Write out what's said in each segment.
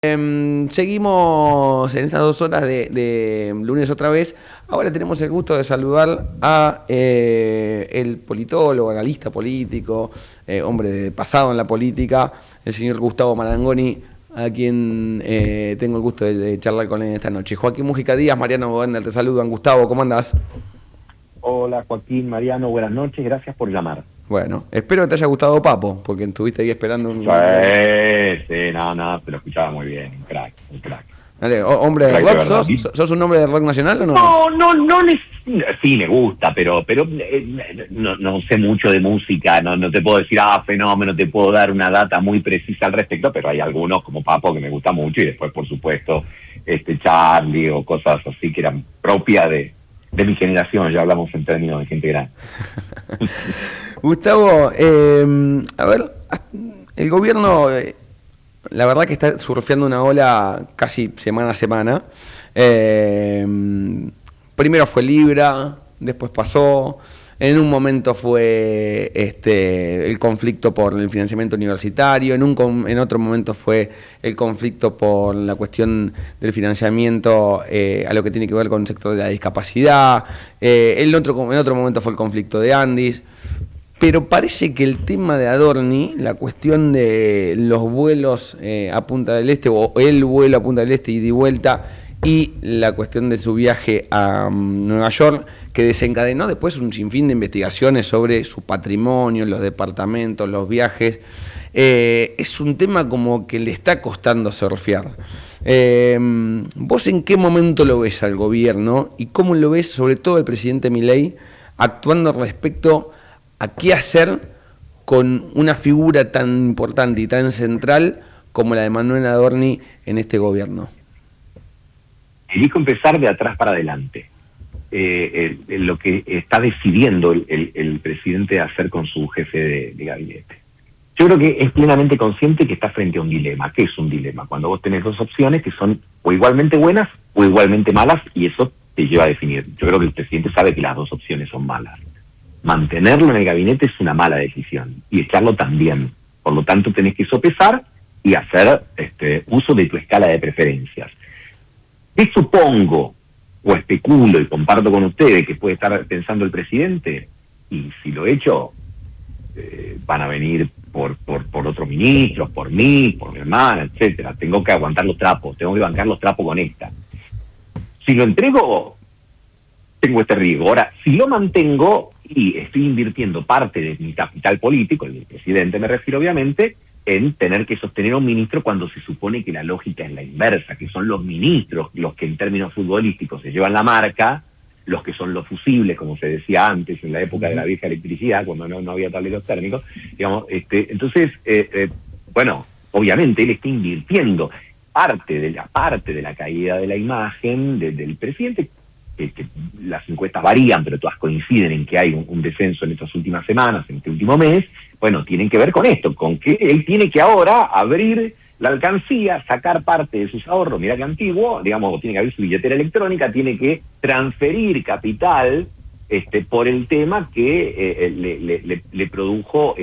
Seguimos en estas 2 horas de lunes otra vez. Ahora tenemos el gusto de saludar a el politólogo, analista político, hombre de pasado en la política, el señor Gustavo Marangoni, a quien tengo el gusto de charlar con él esta noche. Joaquín Múgica Díaz, Mariano Bodender, te saludan. Gustavo, ¿cómo andás? Hola Joaquín, Mariano, buenas noches, gracias por llamar. Bueno, espero que te haya gustado Papo, porque estuviste ahí esperando un... Sí, no, te lo escuchaba muy bien, un crack. Dale, hombre de rock, ¿sos un hombre de rock nacional o no? No, sí me gusta, pero no sé mucho de música, no te puedo decir, fenómeno, te puedo dar una data muy precisa al respecto, pero hay algunos como Papo que me gusta mucho y después, por supuesto, Charlie o cosas así que eran propias de mi generación, ya hablamos en términos de gente grande. Gustavo, a ver, el gobierno, la verdad que está surfeando una ola casi semana a semana. Primero fue Libra, después pasó, en un momento fue el conflicto por el financiamiento universitario, en otro momento fue el conflicto por la cuestión del financiamiento a lo que tiene que ver con el sector de la discapacidad, en otro momento fue el conflicto de Andis. Pero parece que el tema de Adorni, la cuestión de los vuelos a Punta del Este, o el vuelo a Punta del Este y de vuelta, y la cuestión de su viaje a Nueva York, que desencadenó después un sinfín de investigaciones sobre su patrimonio, los departamentos, los viajes, es un tema como que le está costando surfear. ¿Vos en qué momento lo ves al gobierno y cómo lo ves sobre todo el presidente Milei actuando respecto a qué hacer con una figura tan importante y tan central como la de Manuel Adorni en este gobierno? Elijo empezar de atrás para adelante. Lo que está decidiendo el presidente hacer con su jefe de gabinete. Yo creo que es plenamente consciente que está frente a un dilema. ¿Qué es un dilema? Cuando vos tenés dos opciones que son o igualmente buenas o igualmente malas, y eso te lleva a definir. Yo creo que el presidente sabe que las dos opciones son malas. Mantenerlo en el gabinete es una mala decisión y echarlo también. Por lo tanto, tenés que sopesar y hacer uso de tu escala de preferencias. ¿Qué supongo o especulo y comparto con ustedes que puede estar pensando el presidente? Y si lo he hecho, van a venir por otros ministros, por mí, por mi hermana, etcétera. Tengo que aguantar los trapos, tengo que bancar los trapos con esta. Si lo entrego, tengo este riesgo. Ahora, si lo mantengo y estoy invirtiendo parte de mi capital político, el del presidente me refiero obviamente, en tener que sostener a un ministro cuando se supone que la lógica es la inversa, que son los ministros los que en términos futbolísticos se llevan la marca, los que son los fusibles, como se decía antes, en la época de la vieja electricidad, cuando no había tableros térmicos, digamos, entonces, bueno, obviamente él está invirtiendo parte de la caída de la imagen del presidente, que las encuestas varían, pero todas coinciden en que hay un descenso en estas últimas semanas, en este último mes. Bueno, tienen que ver con esto, con que él tiene que ahora abrir la alcancía, sacar parte de sus ahorros, mira que antiguo, digamos, tiene que abrir su billetera electrónica, tiene que transferir capital por el tema que le produjo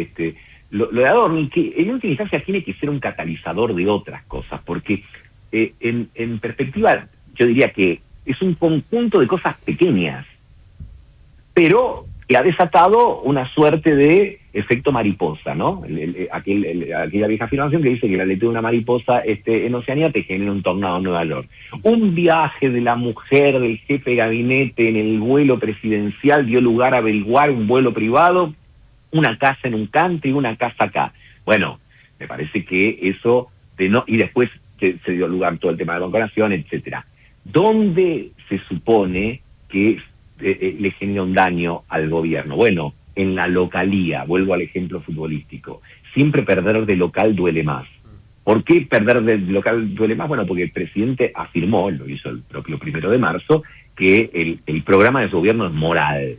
lo de Adorni, que en última instancia tiene que ser un catalizador de otras cosas, porque en perspectiva yo diría que es un conjunto de cosas pequeñas, pero que ha desatado una suerte de efecto mariposa, ¿no? Aquella vieja afirmación que dice que la letra de una mariposa en Oceanía te genera un tornado en Nueva York. Un viaje de la mujer del jefe de gabinete en el vuelo presidencial dio lugar a averiguar un vuelo privado, una casa en un country y una casa acá. Bueno, me parece que eso, y después que se dio lugar todo el tema de la vacunación, etcétera. ¿Dónde se supone que le genera un daño al gobierno? Bueno, en la localía, vuelvo al ejemplo futbolístico. Siempre perder de local duele más. ¿Por qué perder de local duele más? Bueno, porque el presidente afirmó, lo hizo el propio 1 de marzo, que el programa de su gobierno es moral.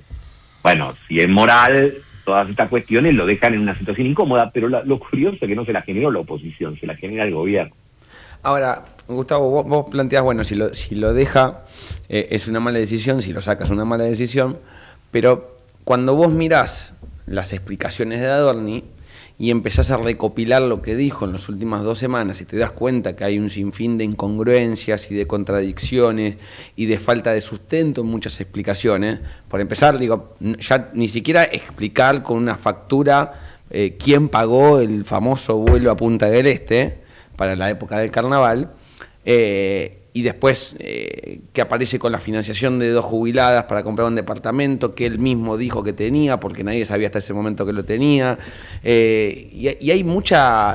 Bueno, si es moral, todas estas cuestiones lo dejan en una situación incómoda, pero lo curioso es que no se la generó la oposición, se la genera el gobierno. Ahora, Gustavo, vos planteás, bueno, si lo deja es una mala decisión, si lo saca es una mala decisión, pero cuando vos mirás las explicaciones de Adorni y empezás a recopilar lo que dijo en las últimas 2 semanas y te das cuenta que hay un sinfín de incongruencias y de contradicciones y de falta de sustento en muchas explicaciones. Por empezar, digo, ya ni siquiera explicar con una factura quién pagó el famoso vuelo a Punta del Este para la época del carnaval, y después que aparece con la financiación de 2 jubiladas para comprar un departamento que él mismo dijo que tenía, porque nadie sabía hasta ese momento que lo tenía, y hay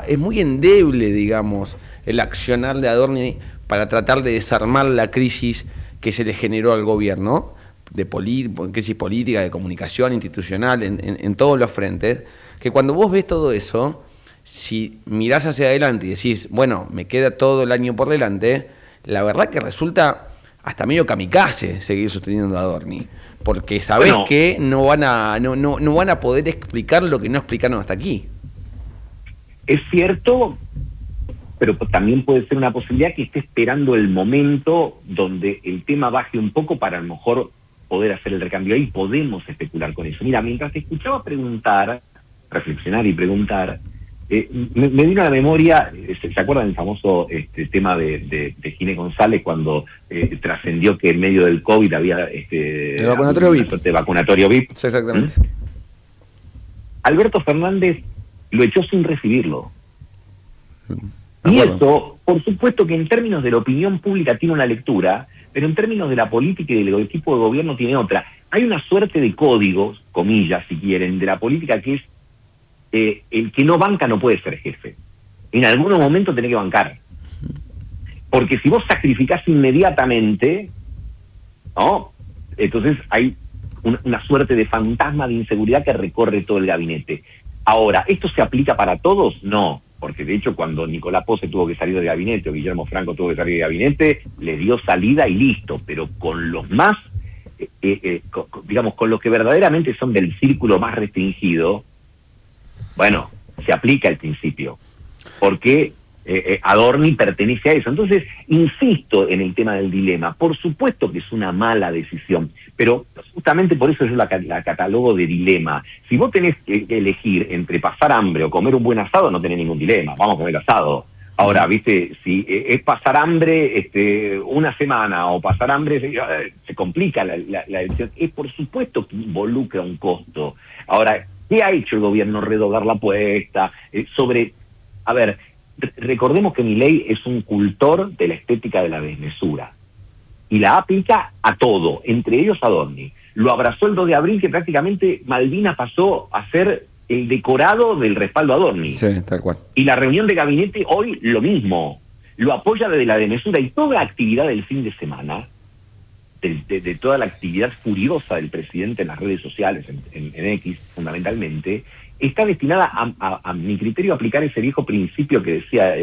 es muy endeble, digamos, el accionar de Adorni para tratar de desarmar la crisis que se le generó al gobierno, crisis política, de comunicación, institucional, en todos los frentes, que cuando vos ves todo eso, si mirás hacia adelante y decís, bueno, me queda todo el año por delante, la verdad que resulta hasta medio kamikaze seguir sosteniendo a Adorni, porque sabés que no van a poder explicar lo que no explicaron hasta aquí. Es cierto, pero también puede ser una posibilidad que esté esperando el momento donde el tema baje un poco para a lo mejor poder hacer el recambio. Ahí podemos especular con eso. Mira, mientras te escuchaba reflexionar y preguntar, me vino a la memoria, ¿se acuerdan del famoso tema de Gine González cuando trascendió que en medio del COVID había el vacunatorio VIP? Vacunatorio VIP. Sí, exactamente. Alberto Fernández lo echó sin recibirlo. Y eso, por supuesto que en términos de la opinión pública tiene una lectura, pero en términos de la política y del equipo de gobierno tiene otra. Hay una suerte de códigos, comillas si quieren, de la política que es el que no banca no puede ser jefe. En algunos momentos tenés que bancar. Porque si vos sacrificás inmediatamente, ¿no? Entonces hay una suerte de fantasma de inseguridad que recorre todo el gabinete. Ahora, ¿esto se aplica para todos? No, porque de hecho cuando Nicolás Pose tuvo que salir del gabinete o Guillermo Franco tuvo que salir del gabinete, le dio salida y listo, pero con los más, digamos, con los que verdaderamente son del círculo más restringido, bueno, se aplica el principio, porque Adorni pertenece a eso. Entonces, insisto en el tema del dilema. Por supuesto que es una mala decisión, pero justamente por eso yo la catalogo de dilema. Si vos tenés que elegir entre pasar hambre o comer un buen asado, no tenés ningún dilema, vamos a comer asado. Ahora, viste, si es pasar hambre una semana o pasar hambre, se complica la decisión. Es por supuesto que involucra un costo. Ahora, ¿qué ha hecho el gobierno? Redoblar la apuesta a ver, recordemos que Milei es un cultor de la estética de la desmesura y la aplica a todo, entre ellos a Adorni. Lo abrazó el 2 de abril, que prácticamente Malvinas pasó a ser el decorado del respaldo a Adorni. Sí, tal cual. Y la reunión de gabinete hoy lo mismo. Lo apoya desde la desmesura, y toda la actividad del fin de semana, de toda la actividad furiosa del presidente en las redes sociales, en X fundamentalmente, está destinada a mi criterio a aplicar ese viejo principio que decía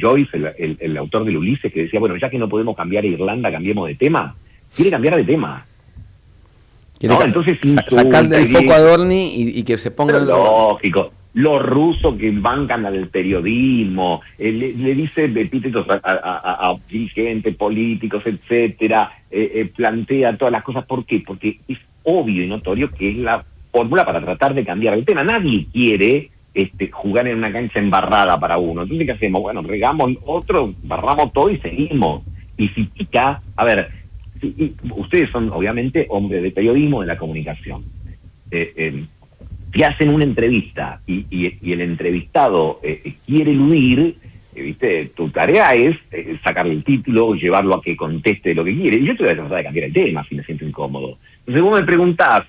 Joyce, el autor del Ulises, que decía, bueno, ya que no podemos cambiar a Irlanda, cambiemos de tema. Quiere cambiar de tema. ¿No? Entonces sacar del foco a Adorni y que se ponga... Lógico. Los rusos que bancan al periodismo, le dice epítetos a dirigentes políticos, etcétera, plantea todas las cosas. ¿Por qué? Porque es obvio y notorio que es la fórmula para tratar de cambiar el tema. Nadie quiere jugar en una cancha embarrada para uno. Entonces, ¿qué hacemos? Bueno, regamos otro, barramos todo y seguimos. Y si pica, a ver, ustedes son obviamente hombres de periodismo, de la comunicación. Si hacen una entrevista y el entrevistado quiere eludir, ¿viste? Tu tarea es sacarle el título, llevarlo a que conteste lo que quiere. Y yo te voy a tratar de cambiar el tema si me siento incómodo. Entonces vos me preguntás,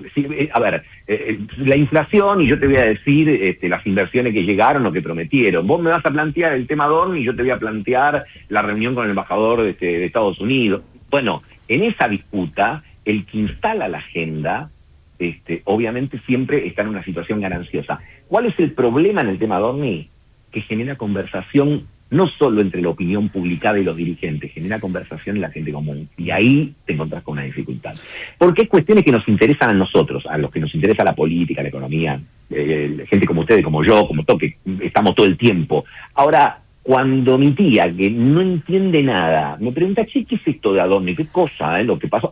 la inflación, y yo te voy a decir las inversiones que llegaron o que prometieron. Vos me vas a plantear el tema Adorni y yo te voy a plantear la reunión con el embajador de Estados Unidos. Bueno, en esa disputa, el que instala la agenda... obviamente siempre está en una situación gananciosa. ¿Cuál es el problema en el tema Adorni? Que genera conversación no solo entre la opinión publicada y los dirigentes, genera conversación en la gente común. Y ahí te encontrás con una dificultad. Porque hay cuestiones que nos interesan a nosotros, a los que nos interesa la política, la economía, gente como ustedes, como yo, como todo, que estamos todo el tiempo. Ahora, cuando mi tía, que no entiende nada, me pregunta, che, ¿qué es esto de Adorni? ¿Qué cosa? ¿Lo que pasó?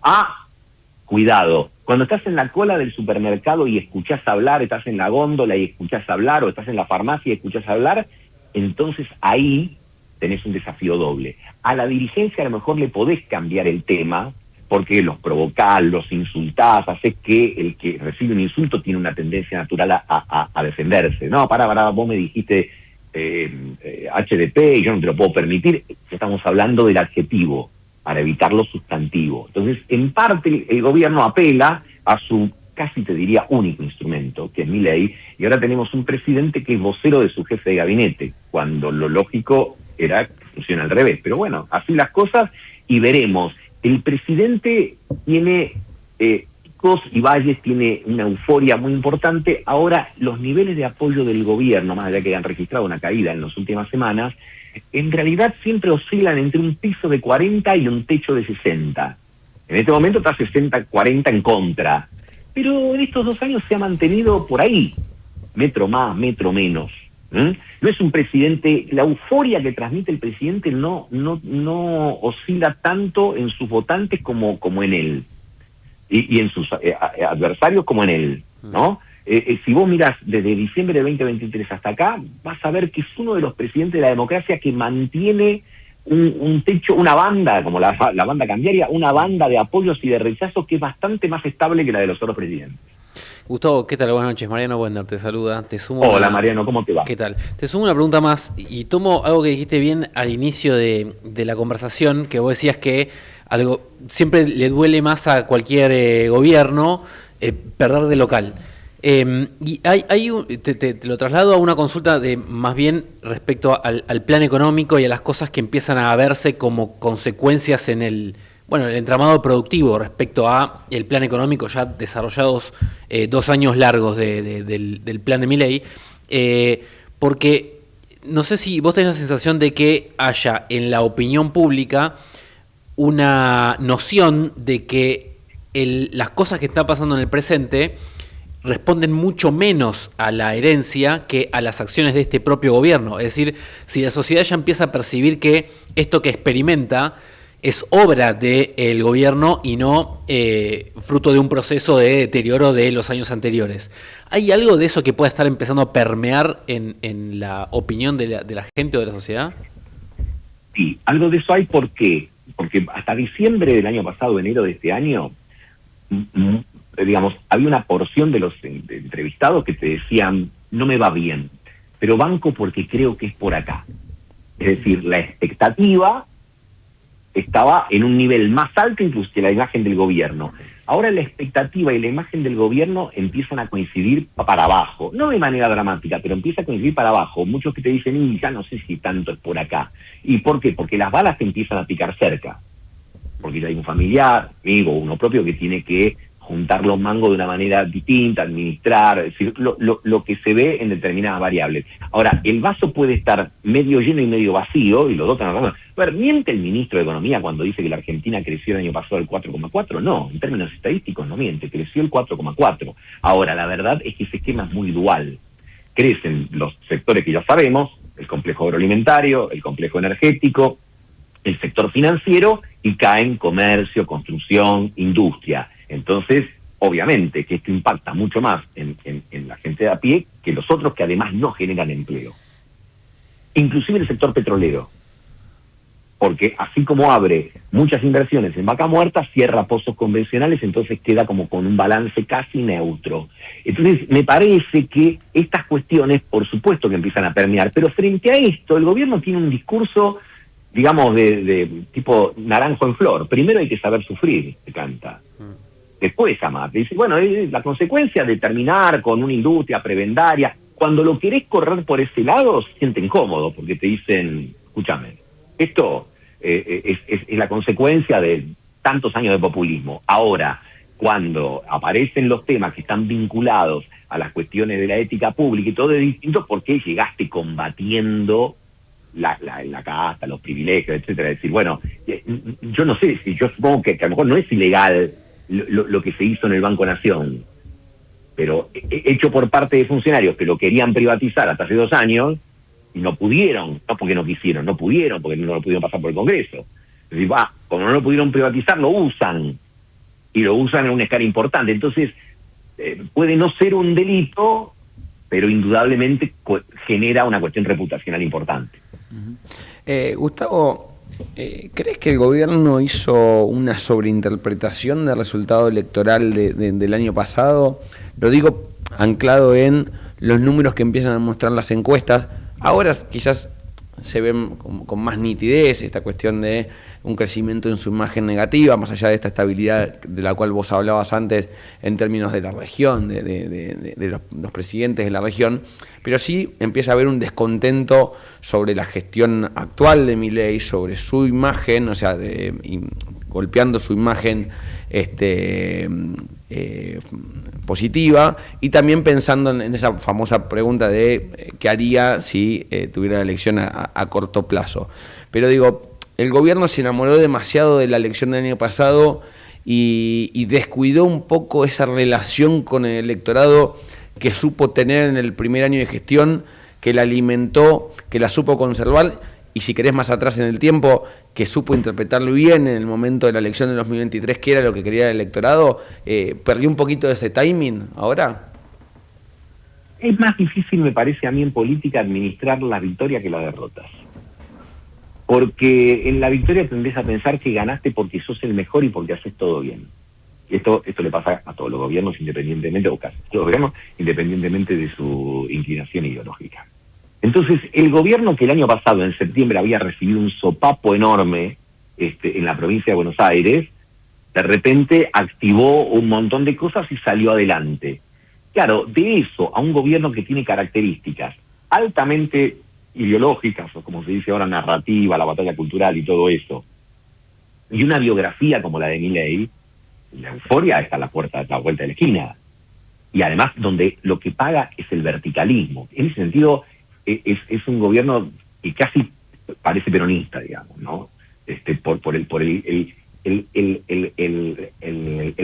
cuidado. Cuando estás en la cola del supermercado y escuchás hablar, estás en la góndola y escuchás hablar, o estás en la farmacia y escuchás hablar, entonces ahí tenés un desafío doble. A la dirigencia a lo mejor le podés cambiar el tema, porque los provocás, los insultás, haces que el que recibe un insulto tiene una tendencia natural a defenderse. No, pará, vos me dijiste HDP y yo no te lo puedo permitir. Estamos hablando del adjetivo para evitar lo sustantivo. Entonces, en parte, el gobierno apela a su, casi te diría, único instrumento, que es Milei, y ahora tenemos un presidente que es vocero de su jefe de gabinete, cuando lo lógico era que funcione al revés. Pero bueno, así las cosas, y veremos. El presidente tiene picos y valles, tiene una euforia muy importante. Ahora, los niveles de apoyo del gobierno, más allá que han registrado una caída en las últimas semanas, en realidad siempre oscilan entre un piso de 40 y un techo de 60. En este momento está 60-40 en contra. Pero en estos 2 años se ha mantenido por ahí, metro más, metro menos. No es un presidente, la euforia que transmite el presidente no oscila tanto en sus votantes como en él, y en sus adversarios como en él, ¿no? Si vos mirás desde diciembre de 2023 hasta acá, vas a ver que es uno de los presidentes de la democracia que mantiene un techo, una banda, como la banda cambiaria, una banda de apoyos y de rechazos que es bastante más estable que la de los otros presidentes. Gustavo, ¿qué tal? Buenas noches. Mariano Wender te saluda. Hola, Mariano, ¿cómo te va? ¿Qué tal? Te sumo una pregunta más y tomo algo que dijiste bien al inicio de la conversación, que vos decías que algo siempre le duele más a cualquier gobierno perder de local. Y te lo traslado a una consulta de más bien respecto al plan económico y a las cosas que empiezan a verse como consecuencias en el entramado productivo respecto a el plan económico ya desarrollados 2 años largos del plan de Milei, porque no sé si vos tenés la sensación de que haya en la opinión pública una noción de que las cosas que están pasando en el presente responden mucho menos a la herencia que a las acciones de este propio gobierno. Es decir, si la sociedad ya empieza a percibir que esto que experimenta es obra del gobierno y no fruto de un proceso de deterioro de los años anteriores. ¿Hay algo de eso que pueda estar empezando a permear en la opinión de la gente o de la sociedad? Sí, algo de eso hay. ¿Por qué? Porque hasta diciembre del año pasado, enero de este año, digamos, había una porción de los entrevistados que te decían, no me va bien, pero banco porque creo que es por acá. Es decir, la expectativa estaba en un nivel más alto incluso que la imagen del gobierno. Ahora la expectativa y la imagen del gobierno empiezan a coincidir para abajo, no de manera dramática, pero empieza a coincidir para abajo. Muchos que te dicen, ya no sé si tanto es por acá. ¿Y por qué? Porque las balas te empiezan a picar cerca. Porque ya hay un familiar, amigo, uno propio que tiene que juntar los mangos de una manera distinta, administrar, es decir, lo que se ve en determinadas variables. Ahora, el vaso puede estar medio lleno y medio vacío, y los dos están razón. A ver, ¿miente el ministro de Economía cuando dice que la Argentina creció el año pasado el 4,4? No, en términos estadísticos no miente, creció el 4,4. Ahora, la verdad es que ese esquema es muy dual. Crecen los sectores que ya sabemos, el complejo agroalimentario, el complejo energético, el sector financiero, y caen comercio, construcción, industria. Entonces, obviamente que esto impacta mucho más en la gente de a pie que los otros que además no generan empleo. Inclusive el sector petrolero. Porque así como abre muchas inversiones en vaca muerta, cierra pozos convencionales, entonces queda como con un balance casi neutro. Entonces, me parece que estas cuestiones, por supuesto que empiezan a permear, pero frente a esto, el gobierno tiene un discurso, digamos, de tipo naranjo en flor. Primero hay que saber sufrir, se canta. Después amar. Dice, bueno, es la consecuencia de terminar con una industria prebendaria. Cuando lo querés correr por ese lado, se siente incómodo, porque te dicen, escúchame, esto es la consecuencia de tantos años de populismo. Ahora, cuando aparecen los temas que están vinculados a las cuestiones de la ética pública y todo es distinto, porque llegaste combatiendo la casta, los privilegios, etcétera. Es decir, bueno, yo no sé, si yo supongo que a lo mejor no es ilegal lo que se hizo en el Banco Nación, pero hecho por parte de funcionarios que lo querían privatizar hasta hace 2 años y no pudieron, no porque no quisieron, no pudieron, porque no lo pudieron pasar por el Congreso. Es decir, como no lo pudieron privatizar, lo usan. y lo usan en una escala importante. Entonces, puede no ser un delito, pero indudablemente genera una cuestión reputacional importante. Gustavo, ¿crees que el gobierno hizo una sobreinterpretación del resultado electoral del año pasado? Lo digo anclado en los números que empiezan a mostrar las encuestas. Ahora quizás se ven con más nitidez esta cuestión de un crecimiento en su imagen negativa, más allá de esta estabilidad de la cual vos hablabas antes en términos de la región, de los presidentes de la región, pero sí empieza a haber un descontento sobre la gestión actual de Milei, sobre su imagen, o sea, golpeando su imagen positiva, y también pensando en esa famosa pregunta de qué haría si tuviera la elección a corto plazo. Pero digo, el gobierno se enamoró demasiado de la elección del año pasado y descuidó un poco esa relación con el electorado que supo tener en el primer año de gestión, que la alimentó, que la supo conservar, y si querés más atrás en el tiempo, que supo interpretarlo bien en el momento de la elección de 2023, que era lo que quería el electorado. ¿Perdió un poquito de ese timing ahora? Es más difícil, me parece a mí, en política administrar la victoria que la derrotas. Porque en la victoria tendés a pensar que ganaste porque sos el mejor y porque haces todo bien. Y esto le pasa a todos los gobiernos, independientemente, o casi todos los gobiernos, independientemente de su inclinación ideológica. Entonces, el gobierno que el año pasado, en septiembre, había recibido un sopapo enorme en la provincia de Buenos Aires, de repente activó un montón de cosas y salió adelante. Claro, de eso a un gobierno que tiene características altamente ideológicas, o como se dice ahora, narrativa, la batalla cultural y todo eso, y una biografía como la de Milei, la euforia está a la vuelta de la esquina. Y además, donde lo que paga es el verticalismo. En ese sentido, es un gobierno que casi parece peronista, digamos, ¿no? Por el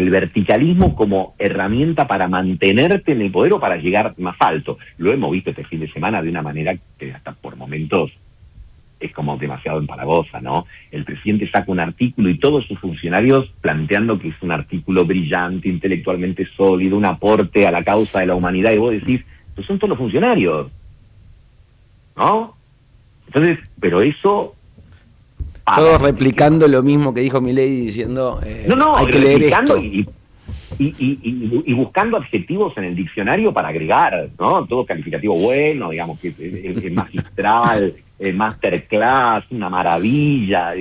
verticalismo como herramienta para mantenerte en el poder o para llegar más alto. Lo hemos visto este fin de semana de una manera que hasta por momentos es como demasiado empalagosa, ¿no? El presidente saca un artículo y todos sus funcionarios planteando que es un artículo brillante, intelectualmente sólido, un aporte a la causa de la humanidad, y vos decís, pues son todos los funcionarios, ¿no? Entonces, pero eso... Todos replicando lo mismo que dijo Milei, diciendo hay que leer esto. Y buscando adjetivos en el diccionario para agregar, ¿no? Todo calificativo bueno, digamos, que es magistral, masterclass, una maravilla.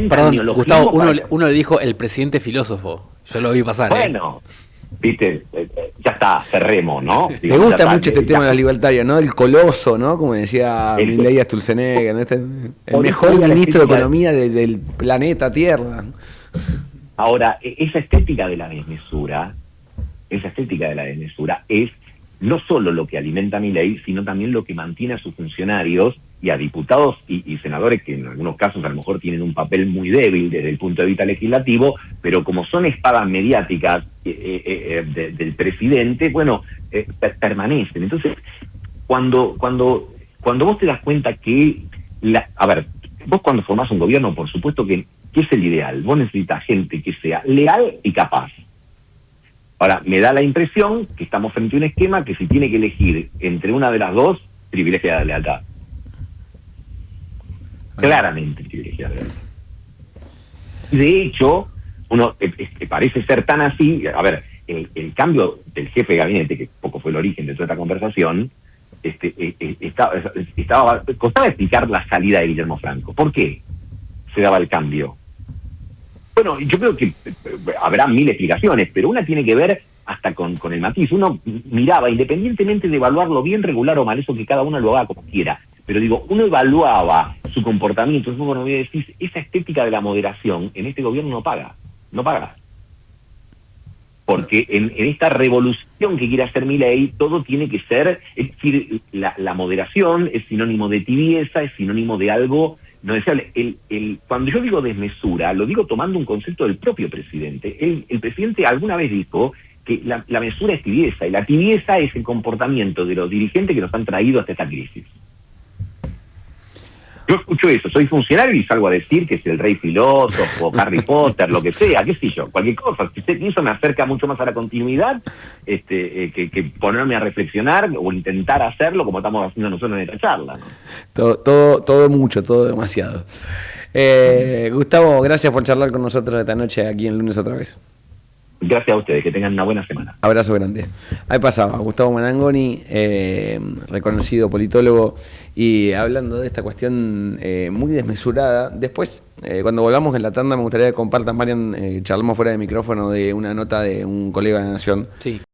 Perdón, Gustavo, uno le dijo el presidente filósofo. Yo lo vi pasar. Bueno, viste, ya está, cerremos, ¿no? Me gusta mucho este tema de los libertarios, ¿no? El coloso, ¿no? Como decía Milei a Sturzenegger, ¿no? El mejor ministro de Economía del planeta Tierra. Ahora, esa estética de la desmesura es no solo lo que alimenta a Milei, sino también lo que mantiene a sus funcionarios y a diputados y senadores que en algunos casos a lo mejor tienen un papel muy débil desde el punto de vista legislativo, pero como son espadas mediáticas del presidente, bueno, permanecen. Entonces, cuando vos te das cuenta que... vos cuando formás un gobierno, por supuesto que es el ideal. Vos necesitas gente que sea leal y capaz. Ahora, me da la impresión que estamos frente a un esquema que si tiene que elegir entre una de las dos, privilegia la lealtad. Claramente privilegia la lealtad. De hecho, uno parece ser tan así. A ver, el cambio del jefe de gabinete, que poco fue el origen de toda esta conversación, costaba explicar la salida de Guillermo Franco. ¿Por qué se daba el cambio? Bueno, yo creo que habrá mil explicaciones, pero una tiene que ver hasta con el matiz. Uno miraba, independientemente de evaluarlo bien, regular o mal, eso que cada uno lo haga como quiera, pero digo, uno evaluaba su comportamiento. Bueno, voy a decir, esa estética de la moderación en este gobierno no paga. Porque en esta revolución que quiere hacer Milei, todo tiene que ser, es decir, la moderación es sinónimo de tibieza, es sinónimo de algo no deseable. Cuando yo digo desmesura, lo digo tomando un concepto del propio presidente. El presidente alguna vez dijo que la mesura es tibieza, y la tibieza es el comportamiento de los dirigentes que nos han traído hasta esta crisis. Yo escucho eso, soy funcionario y salgo a decir que es el rey filósofo, Harry Potter, lo que sea, qué sé yo, cualquier cosa. Eso me acerca mucho más a la continuidad que ponerme a reflexionar o intentar hacerlo como estamos haciendo nosotros en esta charla, ¿no? Todo mucho, todo demasiado. Gustavo, gracias por charlar con nosotros esta noche aquí en Lunes otra vez. Gracias a ustedes, que tengan una buena semana. Abrazo grande. Ahí pasaba Gustavo Marangoni, reconocido politólogo, y hablando de esta cuestión muy desmesurada. Después, cuando volvamos en la tanda, me gustaría que compartan, Marian, charlamos fuera de micrófono de una nota de un colega de Nación. Sí.